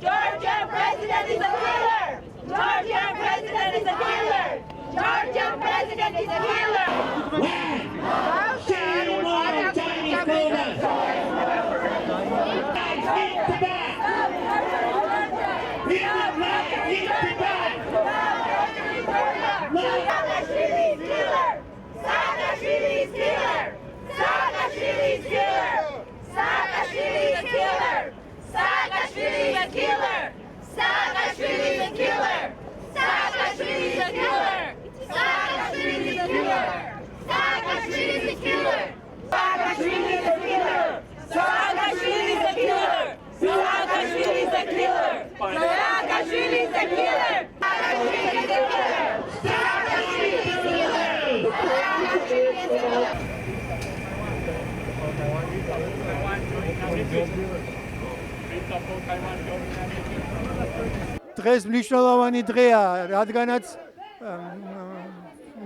Georgian president is a killer! Georgian president is a killer! Georgian president is a killer! Saakashvili is killer! Saakashvili is killer! Saakashvili is killer! Saakashvili is a killer! Saakashvili is a killer! Saakashvili is a killer! Saakashvili is a killer! Saakashvili is a killer! Saakashvili is a killer! Saakashvili is a killer! Saakashvili is a killer! Saakashvili is a killer! Saakashvili is a killer! Saakashvili is a killer! დღეს მნიშვნელოვანი დღეა, რადგანაც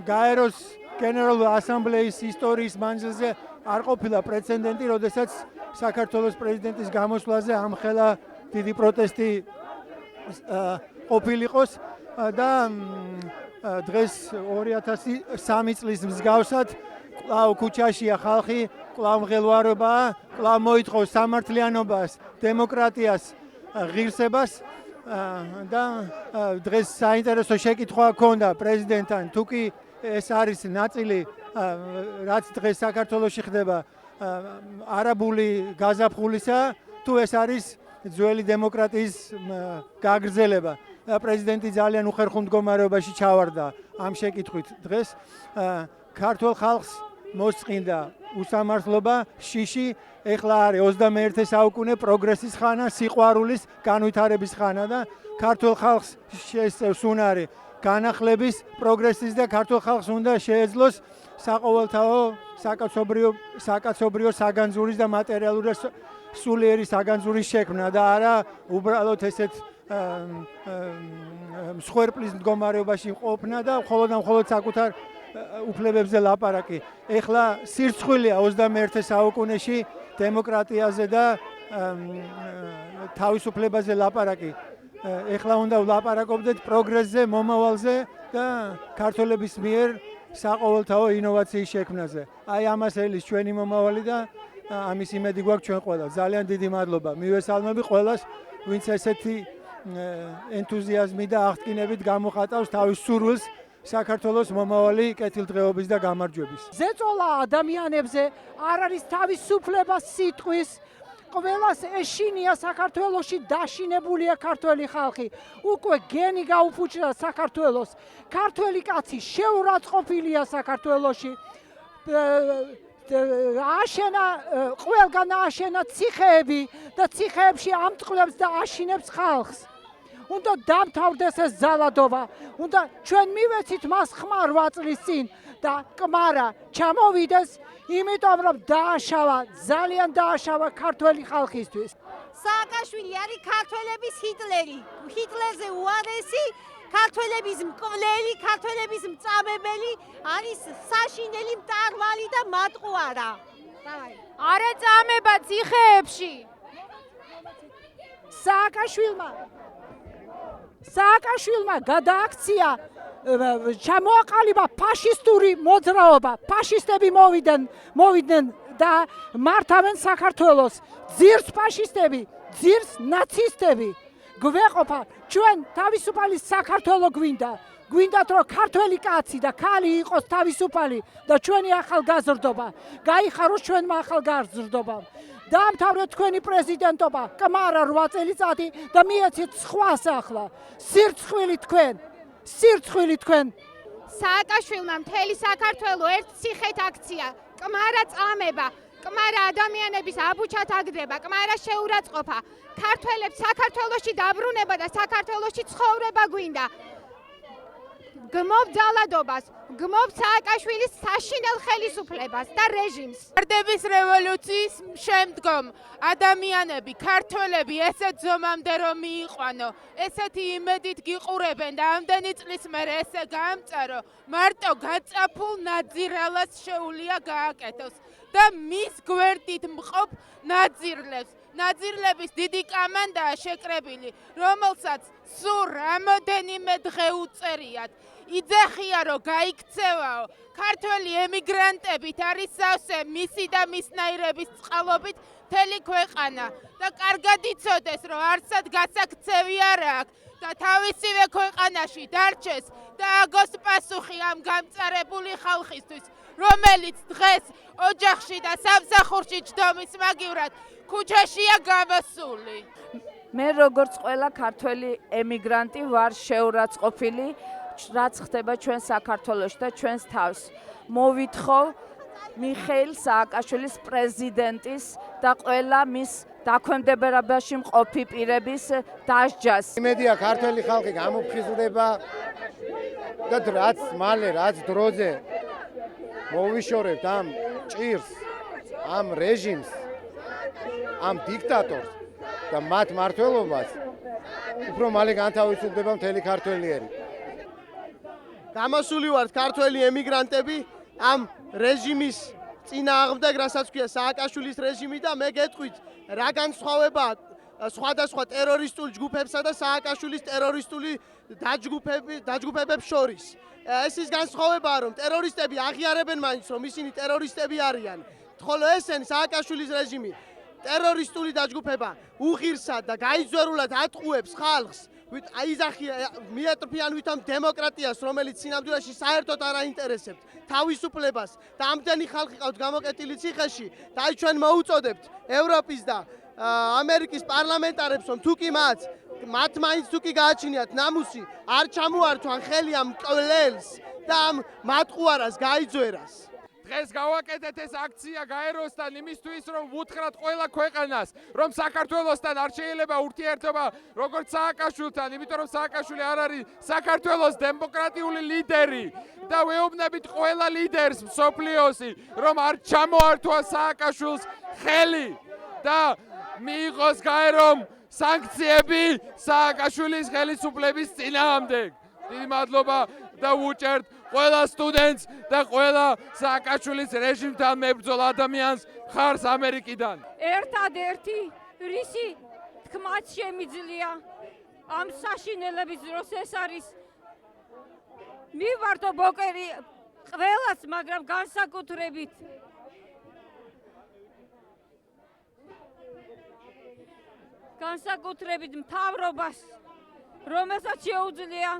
გაეროს გენერალური ასამბლეის ისტორიის მანძილზე არ ყოფილა პრეცედენტი, როდესაც საქართველოს პრეზიდენტის გამოსვლაზე ამხელა დიდი პროტესტი ყოფილიყოს და დღეს 2003 წლის მსგავსად კვლავ ქუჩაშია ხალხი, კვლავ მღელვარებაა, კვლავ მოითხოვს სამართლიანობას, დემოკრატიას, ღირსებას და დღეს საინტერესო შეკითხვა ჰქონდა პრეზიდენტთან, თუ კი ეს არის ნაწილი, რაც დღეს საქართველოში ხდება არაბული გაზაფხულისა, თუ ეს არის ძველი დემოკრატიის გაგრძელება. პრეზიდენტი ძალიან უხერხულ მდგომარეობაში ჩავარდა ამ შეკითხვით დღეს. ქართულ ხალხს მოსწყინდა უსამართლობა, შიში, ეხლა არის 21 საუკუნე პროგრესის ხანა, სიყვარულის, განვითარების ხანა და ქართულ ხალხს შეესწევს უნარი განახლების, პროგრესის და ქართულ ხალხს უნდა შეეძლოს საყოველთაო, საკაცობრიო საგანძურის და მატერიალური სულიერი საგანძურის შექმნა და არა უბრალოდ ესეთ მსხვერპლის მდგომარეობაში ყოფნა და მხოლოდ საკუთარ უფლებებზე ლაპარაკი. ეხლა სირცხვილია 21 საუკუნეში დემოკრატიაზე და თავისუფლებაზე ლაპარაკი. ეხლა უნდა ვლაპარაკობდეთ პროგრესზე, მომავალზე და ქართველების მიერ საყოველთაო ინოვაციის შექმნაზე. აი ამას ელის ჩვენი მომავალი და ამის იმედი გვაქვს ჩვენ ყველა. ძალიან დიდი მადლობა. მივესალმები ყველას, ვინც ესეთი ენთუზიაზმი და აღტკინებით გამოხატავს თავის სურვილს საქართველოს მომავალი კეთილდღეობის და გამარჯვების. ზეწოლა ადამიანებზე არ არის თავისუფლება სიტყვის, ყველას ეშინია საქართველოში დაშინებულია ქართველი ხალხი. უკვე გენი გაუფუჭდა საქართველოს. ქართველი კაცი შეურაცხყოფილია საქართველოში. ყველგან ააშენა ციხეები და ციხეებში ამწყვლებს და აშინებს ხალხს. უნდა დამთავრდეს ეს ძალადობა. უნდა ჩვენ მივეცით მას ხმარ 8 წლის წინ და კმარა ჩამოვიდეს, იმიტომ რომ დააშავა, ძალიან დააშავა ქართველი ხალხისთვის. სააკაშვილი არის ქართველების ჰიტლერი. ჰიტლერზე უარესი, ქართველების მკვლელი, ქართველების მწამებელი, არის საშინელი მტარვალი და მატყუარა. არა წამება ციხეებში. სააკაშვილმა გადააქცია ჩამოაყალიბა ფაშისტური მოძრაობა. ფაშისტები მოვიდნენ და მართავენ საქართველოს. ძირს ფაშისტები, ძირს ნაცისტები. გვეყოფა ჩვენ თავისუფალი საქართველო გვინდა. გვინდათ რომ ქართველი კაცი და ქალი იყოს თავისუფალი და ჩვენი ახალგაზრდობა გაიხაროს ჩვენმა ახალგაზრდობამ. დაამთავრეთ თქვენი პრეზიდენტობა, კმარა 8 წელიწადი და მიეცეთ სხვას ახლა. სირცხვილი თქვენ. სააკაშვილმა მთელი საქართველო ერთ ციხეთ აქცია. კმარა წამება, კმარა ადამიანების აბუჩათ აგდება, კმარა შეურაცხყოფა. ქართველებს საქართველოში დაბრუნება და საქართველოში ცხოვრება გვინდა. გმობ ძალადობას, გმობ სააკაშვილის საშინელ ხელისუფლებას და რეჟიმს. ვარდების რევოლუციის შემდგომ ადამიანები, ქართველები ესეთ ზომამდე რომ მიიყვანო, ესეთი იმედით გიყურებენ და ამდენი წლის მერე ესე გაამწარო, მარტო გაწაფულ ნაძირალას შეუძლია გააკეთოს და მის გვერდით მყოფ ნაძირლებს. ნაძირლების დიდი კამანდაა შეკრებილი, რომელსაც სულ რამოდენიმე დღე უწერიათ. იძახია, რომ გაიქცევაო, ქართველი ემიგრანტებით არის სავსე მისი და მისნაირების წყალობით მთელი ქვეყანა და კარგად იცოდეს, რომ არსად გასაქცევი არ აქვს და თავისივე ქვეყანაში დარჩეს და აგოს პასუხი ამ გამწარებული ხალხისთვის, რომელიც დღეს ოჯახში და სამსახურში ჯდომის მაგივრად ქუჩაშია გამოსული. მე როგორც ყველა ქართველი ემიგრანტი ვარ შეურაცხყოფილი, რაც ხდება ჩვენ საქართველოში და ჩვენს თავს. მოვითხოვ მიხეილ სააკაშვილის პრეზიდენტის და ყველა მის დაქვემდებარებაში მყოფი პირების დასჯას. იმედია ქართველი ხალხი გამოფხიზლდება და რაც მალე, რაც დროზე მოვიშორებთ ამ ჭირს, ამ რეჟიმს, ამ დიქტატორს და მათ მმართველობას, უფრო მალე განთავისუფლდება მთელი ქართველიერი. გამოსული ვართ ქართველი ემიგრანტები ამ რეჟიმის წინააღმდეგ, რასაც ქვია სააკაშვილის რეჟიმი და მე გეტყვით, რა განსხვავებაა სხვადასხვა ტერორისტულ ჯგუფებსა და სააკაშვილის ტერორისტული დაჯგუფებებს შორის. ეს ის განსხვავებაა, რომ ტერორისტები აღიარებენ მაინც, რომ ისინი ტერორისტები არიან, ხოლო ესენი სააკაშვილის რეჟიმი ტერორისტული დაჯგუფება უღირსად და გაიძვერულად ატყუებს ხალხს. აიზახია მიატრფიან ვითომ დემოკრატიას, რომელიც სინამდვილეში საერთოდ არ აინტერესებთ თავისუფლებას და ამდენი ხალხი ყავთ გამოკეტილი ციხეში და აი ჩვენ მოუწოდებთ ევროპის და ამერიკის პარლამენტარებს, რომ თუ კი მათ მაინც თუ კი გააჩინიათ ნამუსი, არ ჩამოართვან ხელი ამ მკვლელს და ამ მატყუარას გაიძვერას. დღეს გავაკეთეთ ეს აქცია გაეროსთან იმისთვის, რომ ვუთხრათ ყველა ქვეყანას, რომ საქართველოსთან არ შეიძლება ურთიერთობა როგორც სააკაშვილთან, იმიტომ რომ სააკაშვილი არ არის საქართველოს დემოკრატიული ლიდერი და ვეუბნებით ყველა ლიდერს მსოფლიოსი, რომ არ ჩამოართვა სააკაშვილს ხელი და მიიღოს გაერომ სანქციები სააკაშვილის ხელისუფლების წინააღმდეგ. დიდი მადლობა და ვუჭერთ ყველა სტუდენტს და ყველა სააკაშვილის რეჟიმთან მებრძოლ ადამიანს მხარს ამერიკიდან. ერთადერთი რისი თქმაც შემიძლია ამ საშინელების დროს ეს არის მივარტო ბოკერი ყველას, მაგრამ განსაკუთრებით მთავრობას, რომელსაც შეუძლია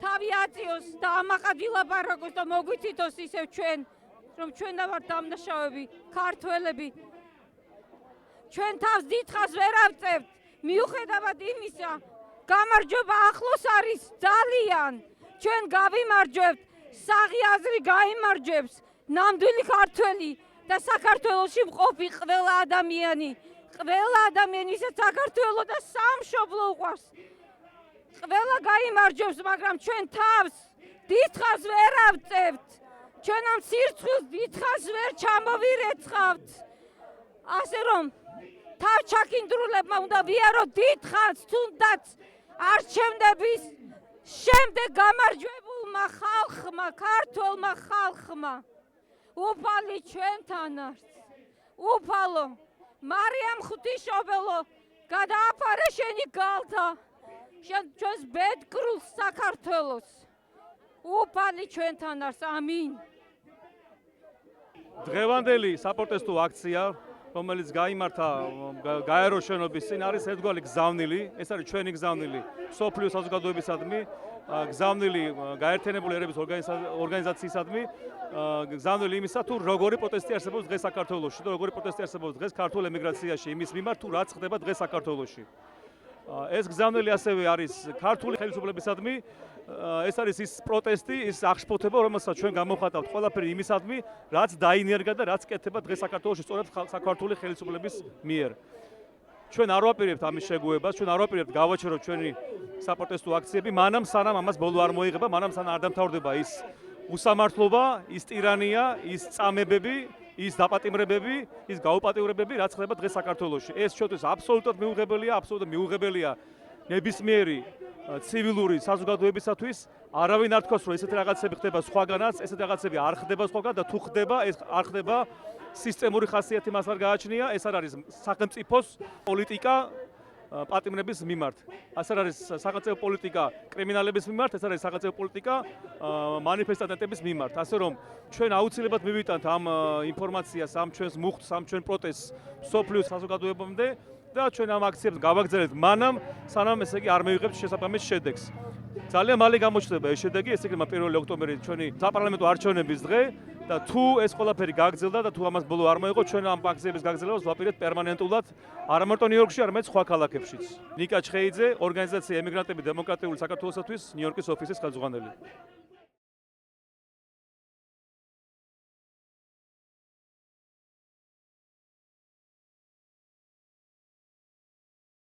თავი აწიოს და ამაყად ილაპარაკოს და მოგვითითოს ისევ ჩვენ, რომ ჩვენ ვართ დამნაშავეები, ქართველები. ჩვენ თავს დიდხანს ვერ ავწევთ, მიუხედავად იმისა, გამარჯვება ახლოს არის ძალიან. ჩვენ გავიმარჯვებთ, საღი აზრი გაიმარჯვებს, ნამდვილი ქართველი და საქართველოში მყოფი ყველა ადამიანი, ვისაც საქართველო და სამშობლო უყვარს. ყველა გაიმარჯვებს, მაგრამ ჩვენ თავს დიდხანს ვერ ავწევთ. ჩვენ ამ სირცხვილს დიდხანს ვერ ჩამოვირეცხავთ. ასე რომ თავჩაქინდრულებმა უნდა ვიაროთ დიდხანს, თუნდაც არჩევნების შემდეგ გამარჯვებულმა ხალხმა, ქართველმა ხალხმა. უფალი ჩვენთან არის. უფალო, მარიამ ღვთისმშობელო, გადააფარე შენი გალთა. ჩვენს ბედკრულს საქართველოს. უფალი ჩვენთან არის. ამინ. დღევანდელი საპროტესტო აქცია, რომელიც გაიმართა გაეროს შენობის წინ, არის ერთგვარი გზავნილი. ეს არის ჩვენი გზავნილი მსოფლიო საზოგადოებისადმი, გზავნილი გაერთიანებული ერების ორგანიზაციისადმი, გზავნილი იმისა, თუ როგორი პროტესტი არსებობს დღეს საქართველოში და როგორი პროტესტი არსებობს დღეს ქართულ ემიგრაციაში იმის მიმართ, თუ რაც ხდება დღეს საქართველოში. ეს გზავნილი ასევე არის ქართული ხელისუფლებისადმი, ეს არის ის პროტესტი, ის აღშფოთება, რომელსაც ჩვენ გამოვხატავთ ყველაფერი იმისადმი, რაც დაინერგა და რაც კეთდება დღეს საქართველოში სწორედ საქართველოს ხელისუფლების მიერ. ჩვენ არ ვაპირებთ ამის შეგუებას, ჩვენ არ ვაპირებთ გავაჩეროთ ჩვენი საპროტესტო აქციები, მანამ სანამ ამას ბოლო არ მოიღება, მანამ სანამ არ დამთავრდება ის უსამართლობა, ის ტირანია, ის წამებები, ის დაპატიმრებები, ის გაუპატიურებები, რაც ხდება დღეს საქართველოში. ეს ჩვენთვის აბსოლუტურად მიუღებელია ნებისმიერი ცივილური საზოგადოებისათვის. არავინ არ თქოს, რომ ესეთი რაღაცები ხდება სხვაგანაც, ესეთი რაღაცები არ ხდება სხვაგან და თუ ხდება, ეს არ ხდება სისტემური ხასიათი მას არ გააჩნია, ეს არ არის სახელმწიფოს პოლიტიკა პატიმრების მიმართ. ეს არ არის სახელმწიფო პოლიტიკა კრიმინალების მიმართ, ეს არის სახელმწიფო პოლიტიკა მანიფესტანტების მიმართ. ასე რომ ჩვენ აუცილებლად მივიტანთ ამ ინფორმაციას, ამ ჩვენს მუხტს, ამ ჩვენ პროტესტს სოფლიოს საზოგადოებამდე და ჩვენ ამ აქციებს გავაგრძელებთ მანამ, სანამ ესე იგი არ მივიღებთ შესაბამის შედეგს. ძალიან მალე გამოჩნდება ეს შედეგი, ესე იგი 1 ოქტომბერი ჩვენი საპარლამენტო არჩევნების დღე და თუ ეს ყველაფერი გაგრძელდა და თუ ამას ბოლო არ მოეღო, ჩვენ ამ აქციების გაგრძელებას ვაპირებთ პერმანენტულად არა მარტო ნიუ-იორკში, არამედ სხვა ქალაქებშიც. ნიკა ჩხეიძე, ორგანიზაცია ემიგრანტები დემოკრატიული საქართველოსათვის, ნიუ-იორკის ოფისის ხელმძღვანელი.